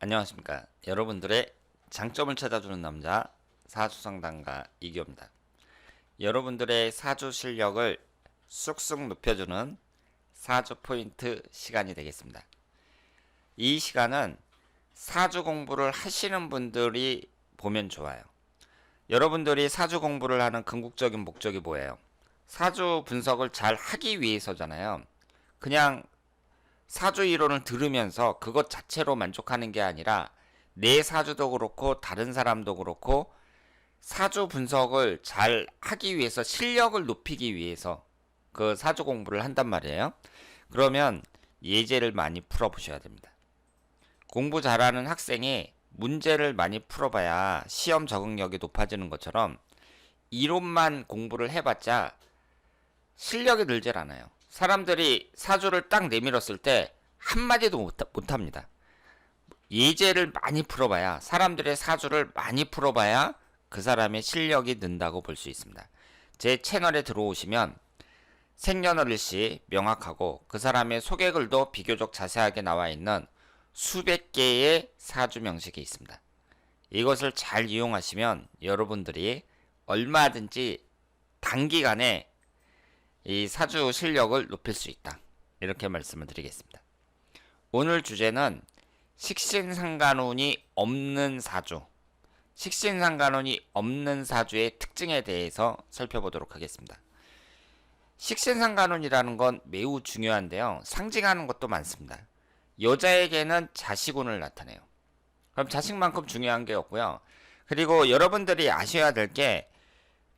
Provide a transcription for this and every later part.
안녕하십니까. 여러분들의 장점을 찾아주는 남자 사주상담가 이기호입니다. 여러분들의 사주 실력을 쑥쑥 높여주는 사주 포인트 시간이 되겠습니다. 이 시간은 사주 공부를 하시는 분들이 보면 좋아요. 여러분들이 사주 공부를 하는 궁극적인 목적이 뭐예요? 사주 분석을 잘 하기 위해서잖아요. 그냥 사주 이론을 들으면서 그것 자체로 만족하는 게 아니라 내 사주도 그렇고 다른 사람도 그렇고 사주 분석을 잘 하기 위해서 실력을 높이기 위해서 그 사주 공부를 한단 말이에요. 그러면 예제를 많이 풀어보셔야 됩니다. 공부 잘하는 학생이 문제를 많이 풀어봐야 시험 적응력이 높아지는 것처럼 이론만 공부를 해봤자 실력이 늘질 않아요. 사람들이 사주를 딱 내밀었을 때 한마디도 못합니다. 예제를 많이 풀어봐야, 사람들의 사주를 많이 풀어봐야 그 사람의 실력이 는다고 볼 수 있습니다. 제 채널에 들어오시면 생년월일시 명확하고 그 사람의 소개글도 비교적 자세하게 나와 있는 수백 개의 사주 명식이 있습니다. 이것을 잘 이용하시면 여러분들이 얼마든지 단기간에 이 사주 실력을 높일 수 있다. 이렇게 말씀을 드리겠습니다. 오늘 주제는 식신상관운이 없는 사주, 식신상관운이 없는 사주의 특징에 대해서 살펴보도록 하겠습니다. 식신상관운이라는 건 매우 중요한데요. 상징하는 것도 많습니다. 여자에게는 자식운을 나타내요. 그럼 자식만큼 중요한 게 없고요. 그리고 여러분들이 아셔야 될게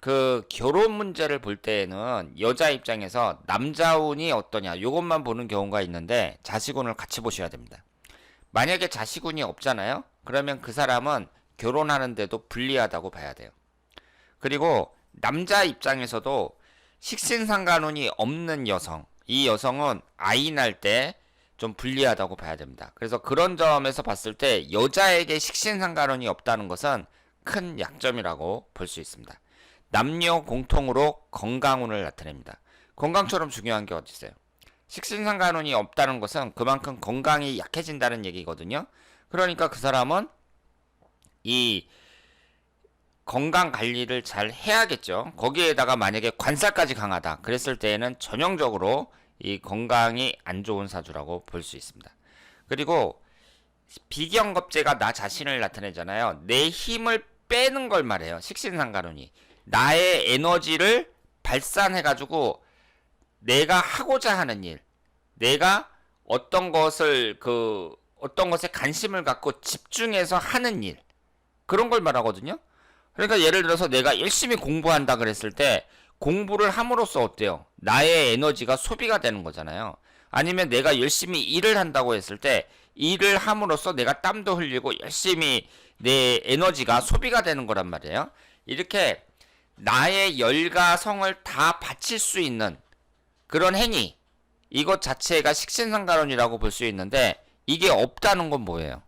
그 결혼 문제를 볼 때에는 여자 입장에서 남자운이 어떠냐 요것만 보는 경우가 있는데 자식운을 같이 보셔야 됩니다. 만약에 자식운이 없잖아요. 그러면 그 사람은 결혼하는데도 불리하다고 봐야 돼요. 그리고 남자 입장에서도 식신상관운이 없는 여성, 이 여성은 아이 낳을 때 좀 불리하다고 봐야 됩니다. 그래서 그런 점에서 봤을 때 여자에게 식신상관운이 없다는 것은 큰 약점이라고 볼 수 있습니다. 남녀 공통으로 건강운을 나타냅니다. 건강처럼 중요한 게 어디 있어요? 식신상관운이 없다는 것은 그만큼 건강이 약해진다는 얘기거든요. 그러니까 그 사람은 이 건강 관리를 잘 해야겠죠. 거기에다가 만약에 관살까지 강하다 그랬을 때에는 전형적으로 이 건강이 안 좋은 사주라고 볼 수 있습니다. 그리고 비경겁제가 나 자신을 나타내잖아요. 내 힘을 빼는 걸 말해요. 식신상관운이 나의 에너지를 발산해가지고 내가 하고자 하는 일, 내가 어떤 것에 관심을 갖고 집중해서 하는 일, 그런 걸 말하거든요. 그러니까 예를 들어서 내가 열심히 공부한다 그랬을 때 공부를 함으로써 어때요? 나의 에너지가 소비가 되는 거잖아요. 아니면 내가 열심히 일을 한다고 했을 때 일을 함으로써 내가 땀도 흘리고 열심히 내 에너지가 소비가 되는 거란 말이에요. 이렇게 나의 열과 성을 다 바칠 수 있는 그런 행위, 이것 자체가 식신상관운이라고 볼 수 있는데 이게 없다는 건 뭐예요?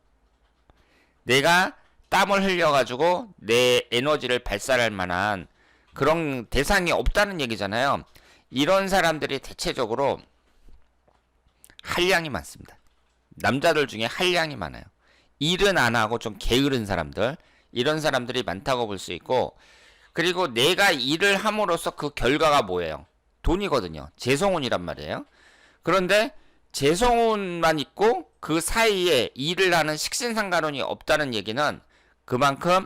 내가 땀을 흘려가지고 내 에너지를 발산할 만한 그런 대상이 없다는 얘기잖아요. 이런 사람들이 대체적으로 한량이 많습니다. 남자들 중에 한량이 많아요. 일은 안 하고 좀 게으른 사람들, 이런 사람들이 많다고 볼 수 있고, 그리고 내가 일을 함으로써 그 결과가 뭐예요? 돈이거든요. 재성운이란 말이에요. 그런데 재성운만 있고 그 사이에 일을 하는 식신상관운이 없다는 얘기는 그만큼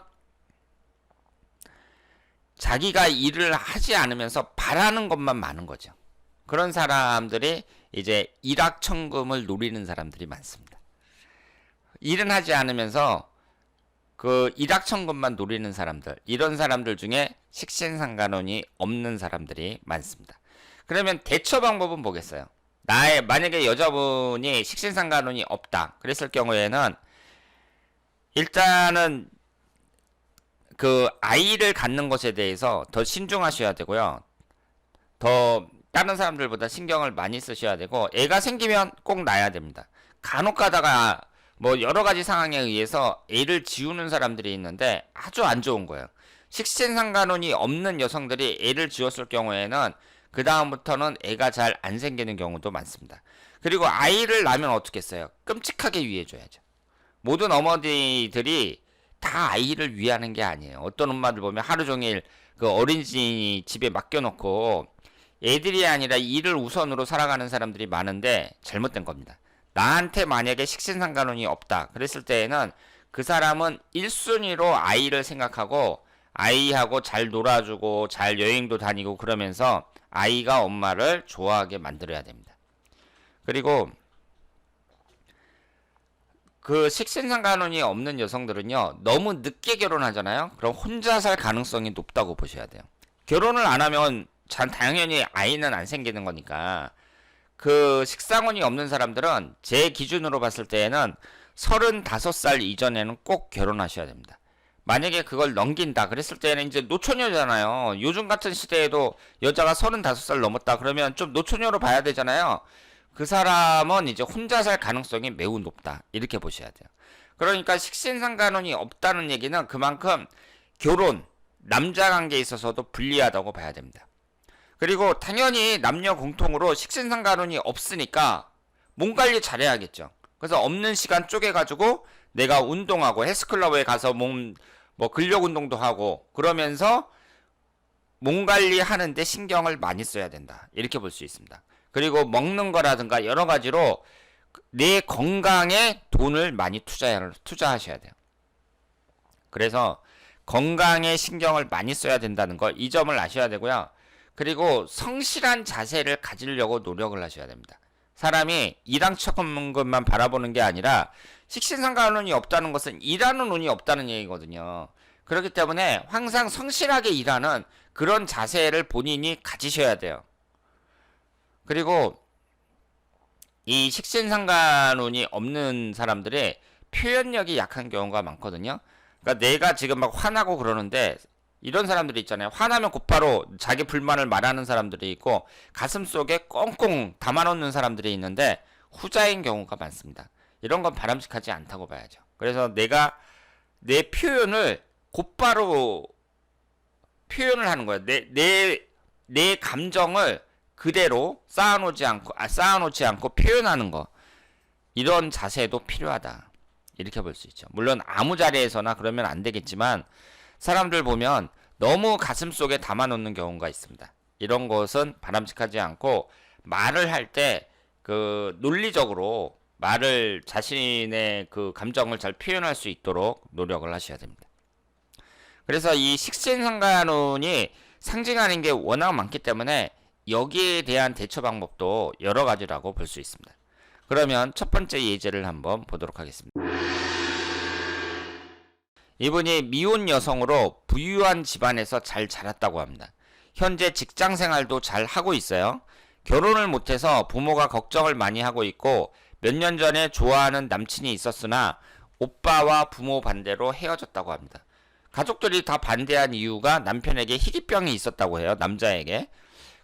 자기가 일을 하지 않으면서 바라는 것만 많은 거죠. 그런 사람들이 이제 일확천금을 노리는 사람들이 많습니다. 일은 하지 않으면서 그 일확천금만 노리는 사람들, 이런 사람들 중에 식신상관운이 없는 사람들이 많습니다. 그러면 대처 방법은 뭐겠어요? 만약에 여자분이 식신상관운이 없다 그랬을 경우에는 일단은 그 아이를 갖는 것에 대해서 더 신중하셔야 되고요. 더 다른 사람들보다 신경을 많이 쓰셔야 되고, 애가 생기면 꼭 낳아야 됩니다. 간혹 가다가 뭐 여러 가지 상황에 의해서 애를 지우는 사람들이 있는데 아주 안 좋은 거예요. 식신상관운이 없는 여성들이 애를 지웠을 경우에는 그 다음부터는 애가 잘 안 생기는 경우도 많습니다. 그리고 아이를 낳으면 어떻겠어요? 끔찍하게 위해줘야죠. 모든 어머니들이 다 아이를 위하는 게 아니에요. 어떤 엄마들 보면 하루 종일 그 어린이집 집에 맡겨놓고 애들이 아니라 일을 우선으로 살아가는 사람들이 많은데 잘못된 겁니다. 나한테 만약에 식신상간혼이 없다 그랬을 때에는 그 사람은 1순위로 아이를 생각하고 아이하고 잘 놀아주고 잘 여행도 다니고 그러면서 아이가 엄마를 좋아하게 만들어야 됩니다. 그리고 그 식신상간혼이 없는 여성들은요, 너무 늦게 결혼하잖아요. 그럼 혼자 살 가능성이 높다고 보셔야 돼요. 결혼을 안 하면 당연히 아이는 안 생기는 거니까. 그 식상혼이 없는 사람들은 제 기준으로 봤을 때에는 35살 이전에는 꼭 결혼하셔야 됩니다. 만약에 그걸 넘긴다 그랬을 때는 이제 노처녀잖아요. 요즘 같은 시대에도 여자가 35살 넘었다 그러면 좀 노처녀로 봐야 되잖아요. 그 사람은 이제 혼자 살 가능성이 매우 높다 이렇게 보셔야 돼요. 그러니까 식신상간혼이 없다는 얘기는 그만큼 결혼, 남자 관계에 있어서도 불리하다고 봐야 됩니다. 그리고 당연히 남녀 공통으로 식신상간혼이 없으니까 몸 관리 잘해야겠죠. 그래서 없는 시간 쪼개가지고 내가 운동하고 헬스클럽에 가서 뭐 근력 운동도 하고 그러면서 몸 관리하는데 신경을 많이 써야 된다. 이렇게 볼 수 있습니다. 그리고 먹는 거라든가 여러 가지로 내 건강에 돈을 많이 투자하셔야 돼요. 그래서 건강에 신경을 많이 써야 된다는 거, 이 점을 아셔야 되고요. 그리고 성실한 자세를 가지려고 노력을 하셔야 됩니다. 사람이 일당 처먹는 것만 바라보는 게 아니라 식신상간혼이 없다는 것은 일하는 운이 없다는 얘기거든요. 그렇기 때문에 항상 성실하게 일하는 그런 자세를 본인이 가지셔야 돼요. 그리고 이 식신상간혼이 없는 사람들의 표현력이 약한 경우가 많거든요. 그러니까 내가 지금 막 화나고 그러는데 이런 사람들이 있잖아요. 화나면 곧바로 자기 불만을 말하는 사람들이 있고 가슴 속에 꽁꽁 담아놓는 사람들이 있는데 후자인 경우가 많습니다. 이런 건 바람직하지 않다고 봐야죠. 그래서 내가 내 표현을 곧바로 표현을 하는 거예요. 내 감정을 그대로 쌓아놓지 않고 표현하는 거. 이런 자세도 필요하다. 이렇게 볼 수 있죠. 물론 아무 자리에서나 그러면 안 되겠지만 사람들 보면 너무 가슴 속에 담아놓는 경우가 있습니다. 이런 것은 바람직하지 않고 말을 할 때 그 논리적으로 말을 자신의 그 감정을 잘 표현할 수 있도록 노력을 하셔야 됩니다. 그래서 이 식신상간혼이 상징하는 게 워낙 많기 때문에 여기에 대한 대처 방법도 여러 가지라고 볼 수 있습니다. 그러면 첫 번째 예제를 한번 보도록 하겠습니다. 이분이 미혼 여성으로 부유한 집안에서 잘 자랐다고 합니다. 현재 직장 생활도 잘 하고 있어요. 결혼을 못해서 부모가 걱정을 많이 하고 있고 몇 년 전에 좋아하는 남친이 있었으나 오빠와 부모 반대로 헤어졌다고 합니다. 가족들이 다 반대한 이유가 남편에게 희귀병이 있었다고 해요. 남자에게.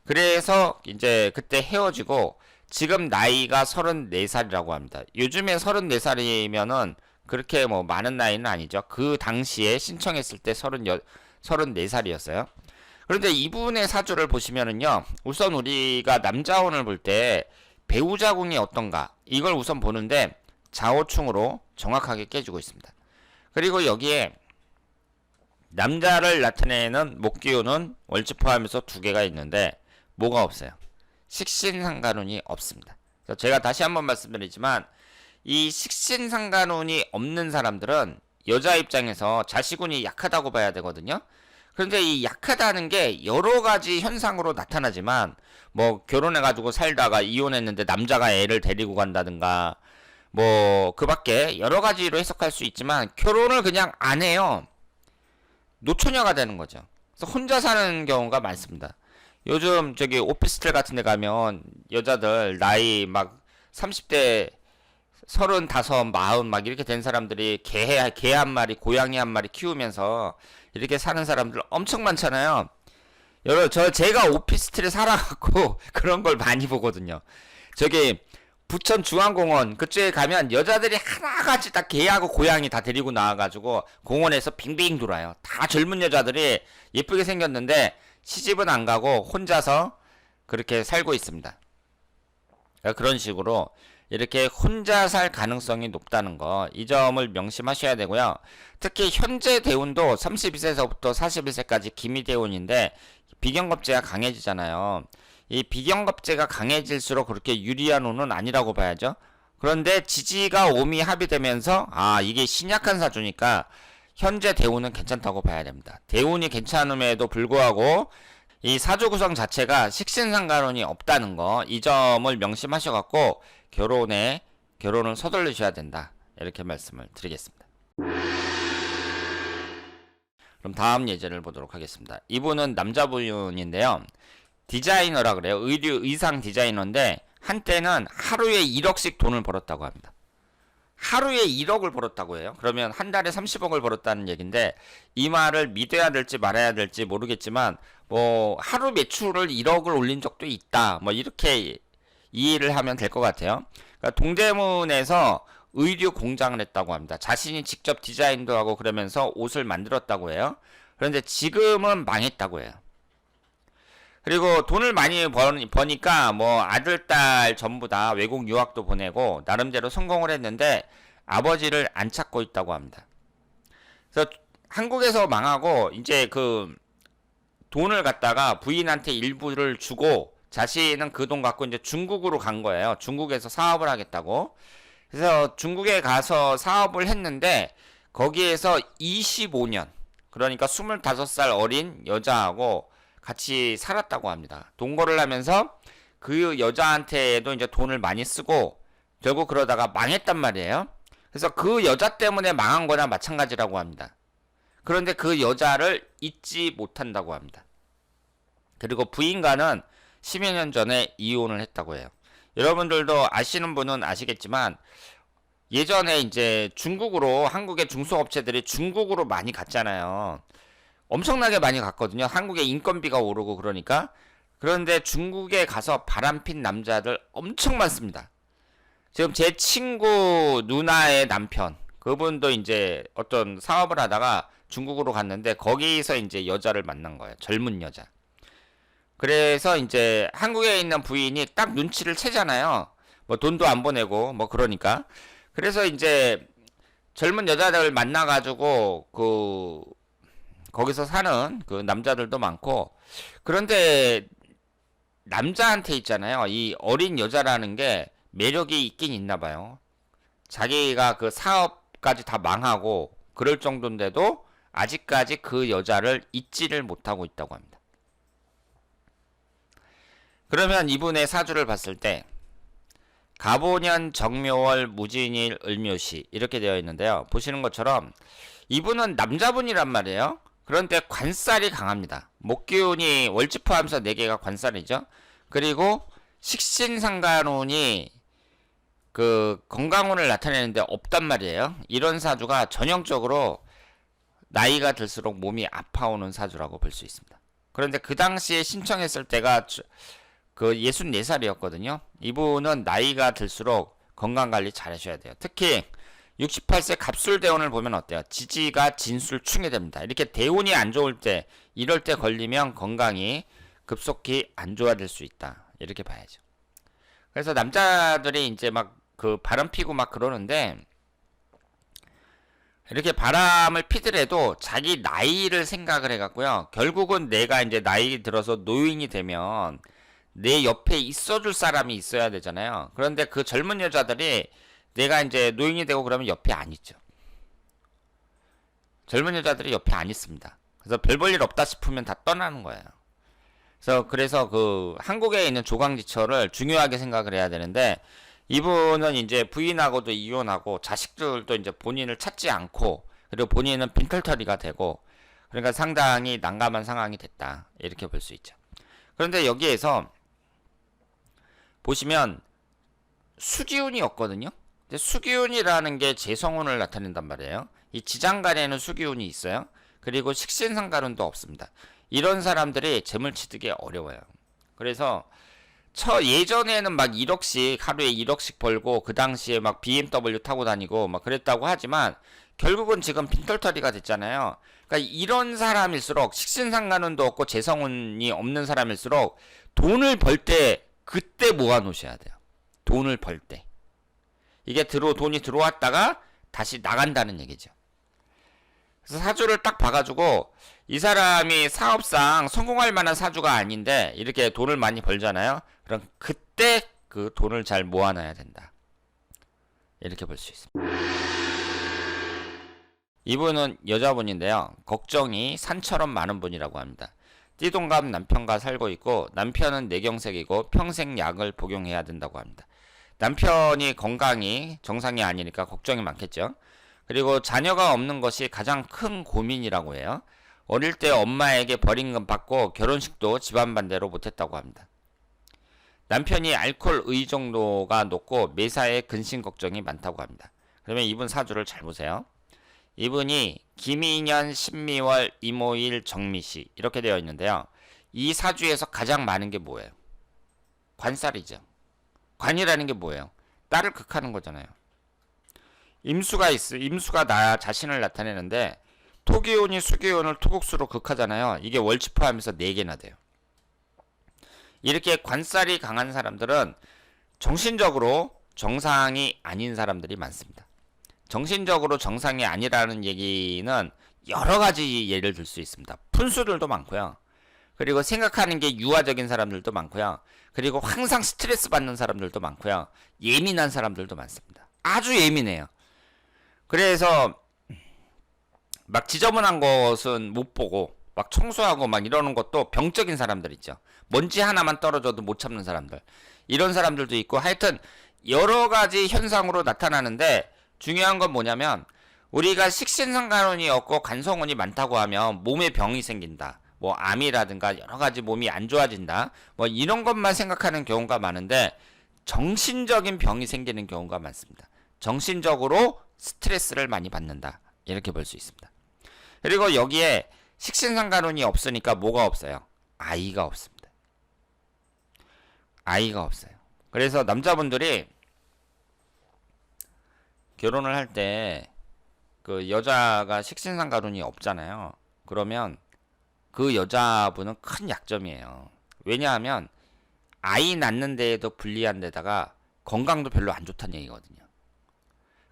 그래서 이제 그때 헤어지고 지금 나이가 34살이라고 합니다. 요즘에 34살이면은 그렇게 뭐 많은 나이는 아니죠. 그 당시에 신청했을 때 34살이었어요. 그런데 이분의 사주를 보시면은요. 우선 우리가 남자혼을 볼 때 배우자궁이 어떤가 이걸 우선 보는데 좌우충으로 정확하게 깨지고 있습니다. 그리고 여기에 남자를 나타내는 목기운은 월지 포함해서 2개가 있는데 뭐가 없어요? 식신상간혼이 없습니다. 그래서 제가 다시 한번 말씀드리지만 이 식신상간혼이 없는 사람들은 여자 입장에서 자식운이 약하다고 봐야 되거든요. 그런데 이 약하다는 게 여러 가지 현상으로 나타나지만 뭐 결혼해가지고 살다가 이혼했는데 남자가 애를 데리고 간다든가 뭐 그 밖에 여러 가지로 해석할 수 있지만 결혼을 그냥 안 해요. 노처녀가 되는 거죠. 그래서 혼자 사는 경우가 많습니다. 요즘 저기 오피스텔 같은 데 가면 여자들 나이 막 30대 35, 40 막 이렇게 된 사람들이 개 한 마리, 고양이 한 마리 키우면서 이렇게 사는 사람들 엄청 많잖아요. 제가 오피스텔에 살아갖고 그런 걸 많이 보거든요. 저기 부천 중앙공원 그쪽에 가면 여자들이 하나같이 다 개하고 고양이 다 데리고 나와가지고 공원에서 빙빙 돌아요. 다 젊은 여자들이 예쁘게 생겼는데 시집은 안 가고 혼자서 그렇게 살고 있습니다. 그런 식으로 이렇게 혼자 살 가능성이 높다는 거, 이 점을 명심하셔야 되고요. 특히 현재 대운도 32세서부터 41세까지 기미대운인데 비경겁제가 강해지잖아요. 이 비경겁제가 강해질수록 그렇게 유리한 운은 아니라고 봐야죠. 그런데 지지가 오미 합의되면서 이게 신약한 사주니까 현재 대운은 괜찮다고 봐야 됩니다. 대운이 괜찮음에도 불구하고 이 사주 구성 자체가 식신상관운이 없다는 거, 이 점을 명심하셔갖고 결혼을 서둘르셔야 된다, 이렇게 말씀을 드리겠습니다. 그럼 다음 예제를 보도록 하겠습니다. 이분은 남자분인데요, 디자이너라 그래요. 의상 디자이너인데 한때는 하루에 1억씩 돈을 벌었다고 합니다. 하루에 1억을 벌었다고 해요. 그러면 한 달에 30억을 벌었다는 얘기인데, 이 말을 믿어야 될지 말아야 될지 모르겠지만 뭐 하루 매출을 1억을 올린 적도 있다, 뭐 이렇게 이해를 하면 될 것 같아요. 그러니까 동대문에서 의류 공장을 했다고 합니다. 자신이 직접 디자인도 하고 그러면서 옷을 만들었다고 해요. 그런데 지금은 망했다고 해요. 그리고 돈을 많이 버니까 뭐 아들, 딸 전부 다 외국 유학도 보내고 나름대로 성공을 했는데 아버지를 안 찾고 있다고 합니다. 그래서 한국에서 망하고 이제 그 돈을 갖다가 부인한테 일부를 주고 자신은 그 돈 갖고 이제 중국으로 간 거예요. 중국에서 사업을 하겠다고. 그래서 중국에 가서 사업을 했는데 거기에서 25년, 그러니까 25살 어린 여자하고 같이 살았다고 합니다. 동거를 하면서 그 여자한테도 이제 돈을 많이 쓰고 결국 그러다가 망했단 말이에요. 그래서 그 여자 때문에 망한 거나 마찬가지라고 합니다. 그런데 그 여자를 잊지 못한다고 합니다. 그리고 부인과는 10여 년 전에 이혼을 했다고 해요. 여러분들도 아시는 분은 아시겠지만 예전에 이제 중국으로, 한국의 중소업체들이 중국으로 많이 갔잖아요. 엄청나게 많이 갔거든요. 한국의 인건비가 오르고 그러니까. 그런데 중국에 가서 바람핀 남자들 엄청 많습니다. 지금 제 친구 누나의 남편, 그분도 이제 어떤 사업을 하다가 중국으로 갔는데 거기서 이제 여자를 만난 거예요. 젊은 여자. 그래서 이제 한국에 있는 부인이 딱 눈치를 채잖아요. 뭐 돈도 안 보내고 뭐 그러니까. 그래서 이제 젊은 여자들 만나가지고 거기서 사는 그 남자들도 많고. 그런데 남자한테 있잖아요, 이 어린 여자라는 게 매력이 있긴 있나 봐요. 자기가 그 사업까지 다 망하고 그럴 정도인데도 아직까지 그 여자를 잊지를 못하고 있다고 합니다. 그러면 이분의 사주를 봤을 때 갑오년 정묘월 무진일 을묘시 이렇게 되어 있는데요. 보시는 것처럼 이분은 남자분이란 말이에요. 그런데 관살이 강합니다. 목기운이 월지 포함해서 4개가 관살이죠. 그리고 식신상관운이 그 건강운을 나타내는데 없단 말이에요. 이런 사주가 전형적으로 나이가 들수록 몸이 아파오는 사주라고 볼 수 있습니다. 그런데 그 당시에 신청했을 때가 그 64살이었거든요. 이분은 나이가 들수록 건강관리 잘 하셔야 돼요. 특히 68세 갑술대운을 보면 어때요? 지지가 진술충이 됩니다. 이렇게 대운이 안 좋을 때, 이럴 때 걸리면 건강이 급속히 안 좋아질 수 있다, 이렇게 봐야죠. 그래서 남자들이 이제 막 그 바람 피고 막 그러는데, 이렇게 바람을 피더라도 자기 나이를 생각을 해갖고요, 결국은 내가 이제 나이 들어서 노인이 되면 내 옆에 있어줄 사람이 있어야 되잖아요. 그런데 그 젊은 여자들이 내가 이제 노인이 되고 그러면 옆에 안 있죠. 젊은 여자들이 옆에 안 있습니다. 그래서 별 볼 일 없다 싶으면 다 떠나는 거예요. 그래서 그 한국에 있는 조강지처를 중요하게 생각을 해야 되는데, 이분은 이제 부인하고도 이혼하고 자식들도 이제 본인을 찾지 않고, 그리고 본인은 빈털터리가 되고, 그러니까 상당히 난감한 상황이 됐다, 이렇게 볼 수 있죠. 그런데 여기에서 보시면 수기운이 없거든요. 근데 수기운이라는 게 재성운을 나타낸단 말이에요. 이 지장간에는 수기운이 있어요. 그리고 식신상간운도 없습니다. 이런 사람들이 재물취득이 어려워요. 그래서 예전에는 막 1억씩, 하루에 1억씩 벌고 그 당시에 막 BMW 타고 다니고 막 그랬다고 하지만 결국은 지금 빈털터리가 됐잖아요. 그러니까 이런 사람일수록, 식신상간운도 없고 재성운이 없는 사람일수록 돈을 벌 때 그때 모아 놓으셔야 돼요. 돈을 벌 때. 이게 돈이 들어왔다가 다시 나간다는 얘기죠. 그래서 사주를 딱 봐가지고 이 사람이 사업상 성공할 만한 사주가 아닌데 이렇게 돈을 많이 벌잖아요. 그럼 그때 그 돈을 잘 모아놔야 된다. 이렇게 볼 수 있습니다. 이분은 여자분인데요. 걱정이 산처럼 많은 분이라고 합니다. 띠동갑 남편과 살고 있고 남편은 뇌경색이고 평생 약을 복용해야 된다고 합니다. 남편이 건강이 정상이 아니니까 걱정이 많겠죠. 그리고 자녀가 없는 것이 가장 큰 고민이라고 해요. 어릴 때 엄마에게 버림금 받고 결혼식도 집안 반대로 못했다고 합니다. 남편이 알코올 의존도가 높고 매사에 근심 걱정이 많다고 합니다. 그러면 이분 사주를 잘 보세요. 이분이 김인년, 신미월, 이모일, 정미시 이렇게 되어 있는데요. 이 사주에서 가장 많은 게 뭐예요? 관살이죠. 관이라는 게 뭐예요? 딸을 극하는 거잖아요. 임수가 나 자신을 나타내는데 토기운이 수기운을 토국수로 극하잖아요. 이게 월치 포함해서 4개나 돼요. 이렇게 관살이 강한 사람들은 정신적으로 정상이 아닌 사람들이 많습니다. 정신적으로 정상이 아니라는 얘기는 여러 가지 예를 들 수 있습니다. 푼수들도 많고요. 그리고 생각하는 게 유아적인 사람들도 많고요. 그리고 항상 스트레스 받는 사람들도 많고요. 예민한 사람들도 많습니다. 아주 예민해요. 그래서 막 지저분한 것은 못 보고 막 청소하고 막 이러는 것도 병적인 사람들 있죠. 먼지 하나만 떨어져도 못 참는 사람들. 이런 사람들도 있고 하여튼 여러 가지 현상으로 나타나는데 중요한 건 뭐냐면 우리가 식신상간운이 없고 간성운이 많다고 하면 몸에 병이 생긴다. 뭐 암이라든가 여러 가지 몸이 안 좋아진다. 뭐 이런 것만 생각하는 경우가 많은데 정신적인 병이 생기는 경우가 많습니다. 정신적으로 스트레스를 많이 받는다. 이렇게 볼 수 있습니다. 그리고 여기에 식신상간운이 없으니까 뭐가 없어요? 아이가 없습니다. 아이가 없어요. 그래서 남자분들이 결혼을 할 때 그 여자가 식신상간운이 없잖아요. 그러면 그 여자분은 큰 약점이에요. 왜냐하면 아이 낳는 데에도 불리한 데다가 건강도 별로 안 좋다는 얘기거든요.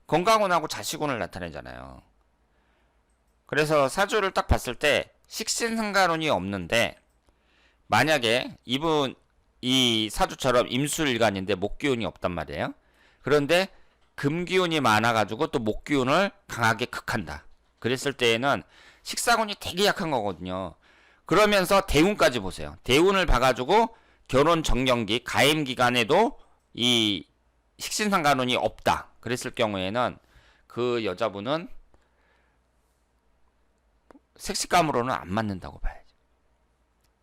건강운하고 자식운을 나타내잖아요. 그래서 사주를 딱 봤을 때 식신상간운이 없는데 만약에 이 사주처럼 임수일간인데 목기운이 없단 말이에요. 그런데 금기운이 많아가지고 또 목기운을 강하게 극한다. 그랬을 때에는 식사운이 되게 약한 거거든요. 그러면서 대운까지 보세요. 대운을 봐가지고 결혼 정년기, 가임 기간에도 이 식신상간운이 없다. 그랬을 경우에는 그 여자분은 색식감으로는 안 맞는다고 봐야죠.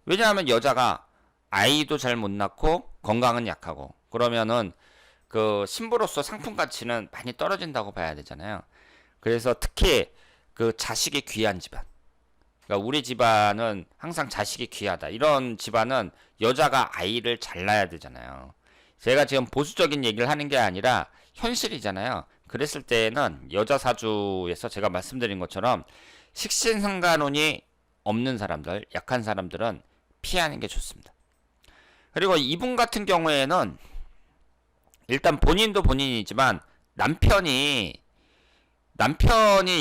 왜냐하면 여자가 아이도 잘 못 낳고 건강은 약하고 그러면은 그 신부로서 상품 가치는 많이 떨어진다고 봐야 되잖아요. 그래서 특히 그 자식이 귀한 집안. 그러니까 우리 집안은 항상 자식이 귀하다. 이런 집안은 여자가 아이를 잘 낳아야 되잖아요. 제가 지금 보수적인 얘기를 하는 게 아니라 현실이잖아요. 그랬을 때는 여자 사주에서 제가 말씀드린 것처럼 식신상간운이 없는 사람들, 약한 사람들은 피하는 게 좋습니다. 그리고 이분 같은 경우에는 일단 본인도 본인이지만 남편이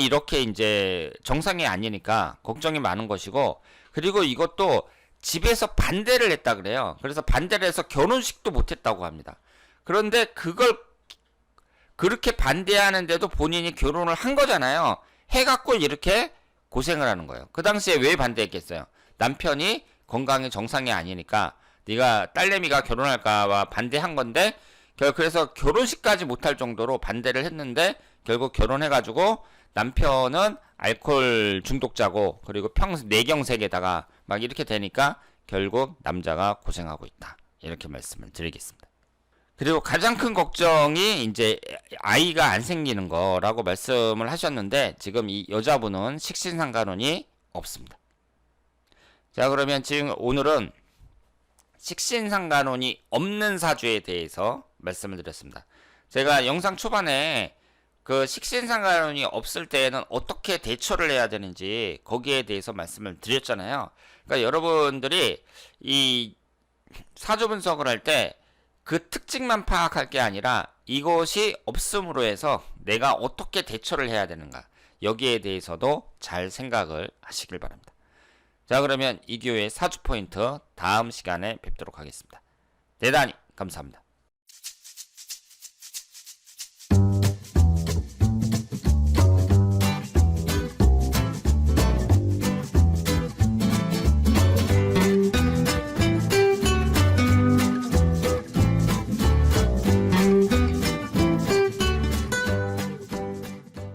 이렇게 이제 정상이 아니니까 걱정이 많은 것이고 그리고 이것도 집에서 반대를 했다 그래요. 그래서 반대를 해서 결혼식도 못 했다고 합니다. 그런데 그걸 그렇게 반대하는데도 본인이 결혼을 한 거잖아요. 해갖고 이렇게 고생을 하는 거예요. 그 당시에 왜 반대했겠어요? 남편이 건강이 정상이 아니니까 네가 딸내미가 결혼할까봐 반대한 건데 그래서 결혼식까지 못할 정도로 반대를 했는데 결국 결혼해가지고 남편은 알코올 중독자고 그리고 뇌경색에다가 막 이렇게 되니까 결국 남자가 고생하고 있다. 이렇게 말씀을 드리겠습니다. 그리고 가장 큰 걱정이 이제 아이가 안 생기는 거라고 말씀을 하셨는데 지금 이 여자분은 식신상간운이 없습니다. 자, 그러면 지금 오늘은 식신상간운이 없는 사주에 대해서 말씀을 드렸습니다. 제가 영상 초반에 그 식신상간운이 없을 때에는 어떻게 대처를 해야 되는지 거기에 대해서 말씀을 드렸잖아요. 그러니까 여러분들이 이 사주 분석을 할 때 그 특징만 파악할 게 아니라 이것이 없음으로 해서 내가 어떻게 대처를 해야 되는가, 여기에 대해서도 잘 생각을 하시길 바랍니다. 자, 그러면 이교의 사주 포인트 다음 시간에 뵙도록 하겠습니다. 대단히 감사합니다.